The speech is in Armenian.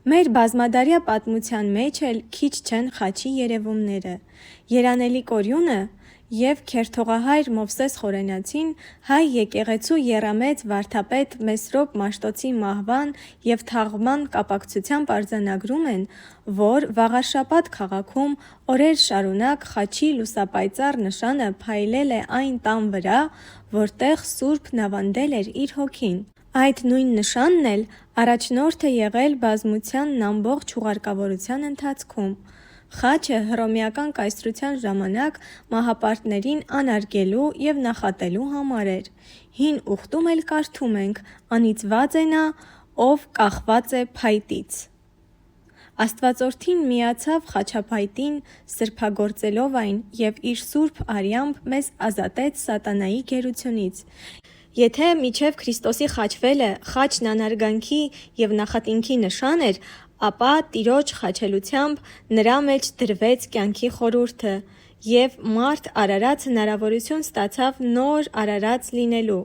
Մեր բազմադարյա պատմության մեջ էլ քիչ չեն խաչի երևումները։ Երանելի Կորյունը և քերթողահայր Մովսես Խորենացին հայ եկեղեցու եռամեծ վարդապետ Մեսրոպ Մաշտոցի մահվան և թաղման կապակցությամբ արձանագրում են, որ Վաղարշաբաթ քաղաքում օրեր շարունակ խաչի լուսապայծառ նշանը փայլել է այն տան վրա, որտեղ Սուրբն ավանդել էր իր հոգին։ Այդ նույն նշանն էլ առաջնորդ է եղել բազմությանն ամբողջ ուղարկավորության ընթացքում։ Խաչը հռոմեական կայսրության ժամանակ մահապարտներին անարգելու և նախատելու համար էր։ Հին ուխտում էլ կարդում ենք. «Անիծված է նա, ով կախված է փայտից»։ Աստվածորդին միացավ խաչափայտին սրբագործելով այն և իր սուրբ արյամբ մեզ ազատեց սատանայի գերությունից։ Եթե մինչև Քրիստոսի խաչվելը խաչն անարգանքի և նախատինքի նշան էր, ապա Տիրոջ խաչելությամբ նրա մեջ դրվեց կյանքի խորհուրդը, և մարդ արարած հնարավորություն ստացավ նոր արարած լինելու։